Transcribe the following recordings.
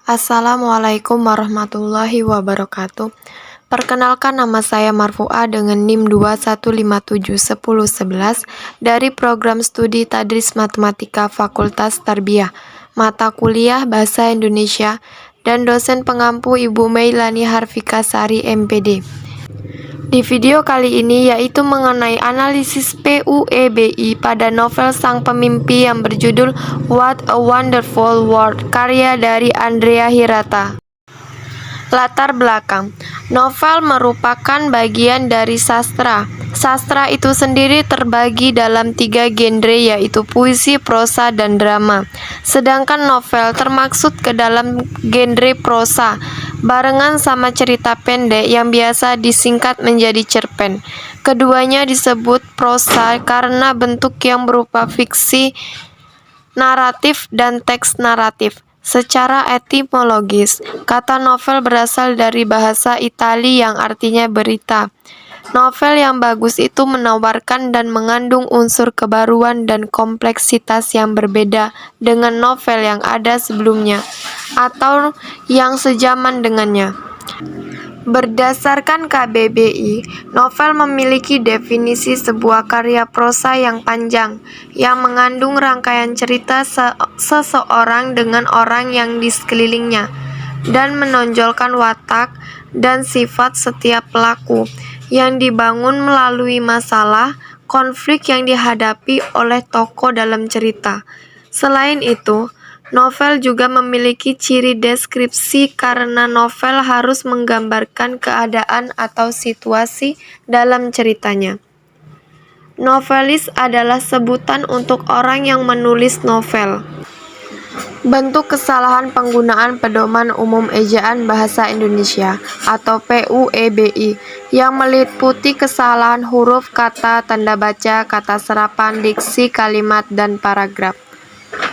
Assalamualaikum warahmatullahi wabarakatuh. Perkenalkan, nama saya Marfuah dengan NIM 21571011 dari program studi Tadris Matematika Fakultas Tarbiyah, mata kuliah Bahasa Indonesia, dan dosen pengampu Ibu Meilani Harfika Sari MPD. Di video kali ini yaitu mengenai analisis PUEBI pada novel Sang Pemimpi yang berjudul What a Wonderful World, karya dari Andrea Hirata. Latar belakang, novel merupakan bagian dari sastra. Sastra itu sendiri terbagi dalam 3 genre, yaitu puisi, prosa, dan drama. Sedangkan novel termaksud ke dalam genre prosa, barengan sama cerita pendek yang biasa disingkat menjadi cerpen. Keduanya disebut prosa karena bentuk yang berupa fiksi naratif dan teks naratif. Secara etimologis, kata novel berasal dari bahasa Italia yang artinya berita. Novel yang bagus itu menawarkan dan mengandung unsur kebaruan dan kompleksitas yang berbeda dengan novel yang ada sebelumnya atau yang sejaman dengannya. Berdasarkan KBBI, novel memiliki definisi sebuah karya prosa yang panjang, yang mengandung rangkaian cerita seseorang dengan orang yang di sekelilingnya, dan menonjolkan watak dan sifat setiap pelaku, yang dibangun melalui masalah, konflik yang dihadapi oleh tokoh dalam cerita. Selain itu, novel juga memiliki ciri deskripsi karena novel harus menggambarkan keadaan atau situasi dalam ceritanya. Novelis adalah sebutan untuk orang yang menulis novel. Bentuk kesalahan penggunaan Pedoman Umum Ejaan Bahasa Indonesia atau PUEBI yang meliputi kesalahan huruf, kata, tanda baca, kata serapan, diksi, kalimat, dan paragraf.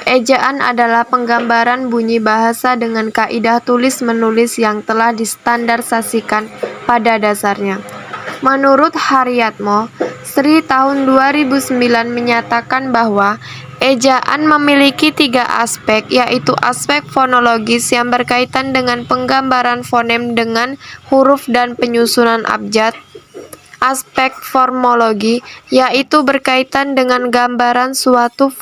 Ejaan adalah penggambaran bunyi bahasa dengan kaidah tulis-menulis yang telah distandarisasikan pada dasarnya. Menurut Haryatmo, Sri tahun 2009 menyatakan bahwa ejaan memiliki 3 aspek, yaitu aspek fonologis yang berkaitan dengan penggambaran fonem dengan huruf dan penyusunan abjad, aspek formologi, yaitu berkaitan dengan gambaran suatu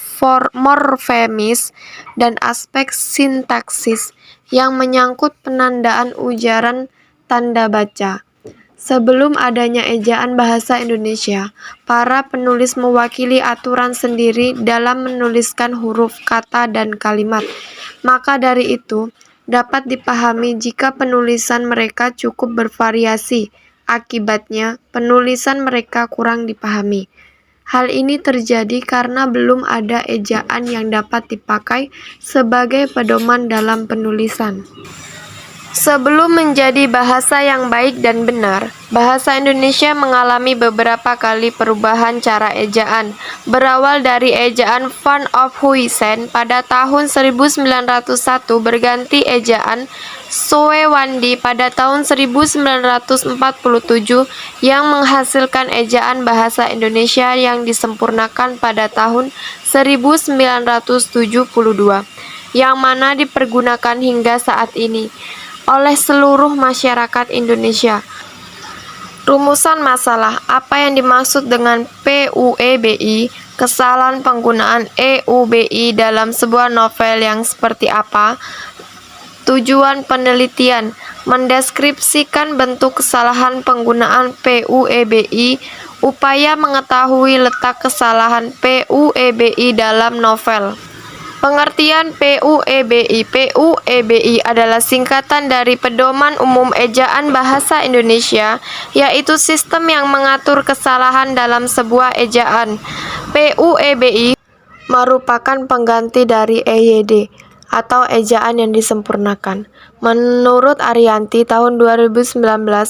morfemis, dan aspek sintaksis, yang menyangkut penandaan ujaran tanda baca. Sebelum adanya ejaan bahasa Indonesia, para penulis mewakili aturan sendiri dalam menuliskan huruf, kata, dan kalimat. Maka dari itu, dapat dipahami jika penulisan mereka cukup bervariasi. Akibatnya, penulisan mereka kurang dipahami. Hal ini terjadi karena belum ada ejaan yang dapat dipakai sebagai pedoman dalam penulisan. Sebelum menjadi bahasa yang baik dan benar, bahasa Indonesia mengalami beberapa kali perubahan cara ejaan. Berawal dari ejaan Van of Huysen pada tahun 1901 berganti ejaan Soewandi pada tahun 1947 yang menghasilkan ejaan bahasa Indonesia yang disempurnakan pada tahun 1972, yang mana dipergunakan hingga saat ini oleh seluruh masyarakat Indonesia. Rumusan masalah, apa yang dimaksud dengan PUEBI, kesalahan penggunaan EUBI dalam sebuah novel yang seperti apa, tujuan penelitian, mendeskripsikan bentuk kesalahan penggunaan PUEBI, upaya mengetahui letak kesalahan PUEBI dalam novel. Pengertian PUEBI. PUEBI adalah singkatan dari Pedoman Umum Ejaan Bahasa Indonesia, yaitu sistem yang mengatur kesalahan dalam sebuah ejaan. PUEBI merupakan pengganti dari EYD atau ejaan yang disempurnakan. Menurut Ariyanti tahun 2019,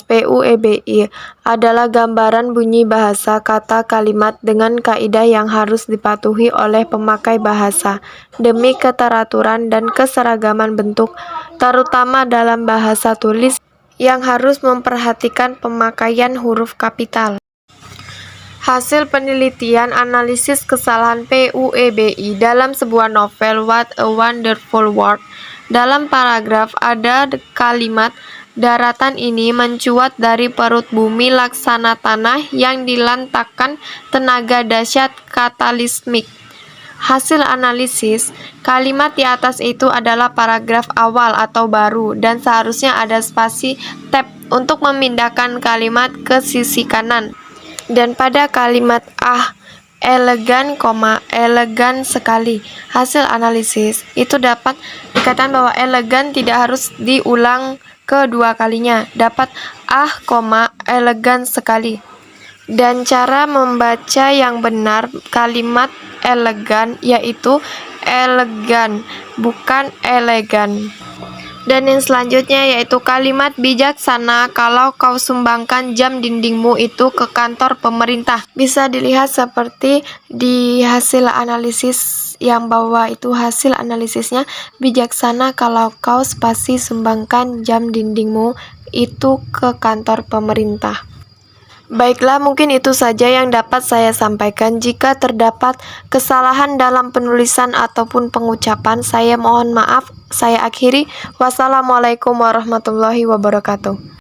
PUEBI adalah gambaran bunyi bahasa, kata, kalimat dengan kaidah yang harus dipatuhi oleh pemakai bahasa demi keteraturan dan keseragaman bentuk, terutama dalam bahasa tulis yang harus memperhatikan pemakaian huruf kapital. Hasil penelitian analisis kesalahan PUEBI dalam sebuah novel What a Wonderful World Dalam paragraf ada kalimat daratan ini mencuat dari perut bumi laksana tanah yang dilantakkan tenaga dahsyat katalismik. Hasil analisis, kalimat di atas itu adalah paragraf awal atau baru dan seharusnya ada spasi tab untuk memindahkan kalimat ke sisi kanan. Dan pada kalimat elegan, elegan sekali. Hasil analisis itu dapat dikatakan bahwa elegan tidak harus diulang kedua kalinya. Dapat elegan sekali. Dan cara membaca yang benar kalimat elegan yaitu elegan, bukan elegan. Dan yang selanjutnya yaitu kalimat bijaksana kalau kau sumbangkan jam dindingmu itu ke kantor pemerintah. Bisa dilihat seperti di hasil analisis yang bawah itu hasil analisisnya, bijaksana kalau kau spasi sumbangkan jam dindingmu itu ke kantor pemerintah. Baiklah, mungkin itu saja yang dapat saya sampaikan. Jika terdapat kesalahan dalam penulisan ataupun pengucapan, saya mohon maaf. Saya akhiri. Wassalamualaikum warahmatullahi wabarakatuh.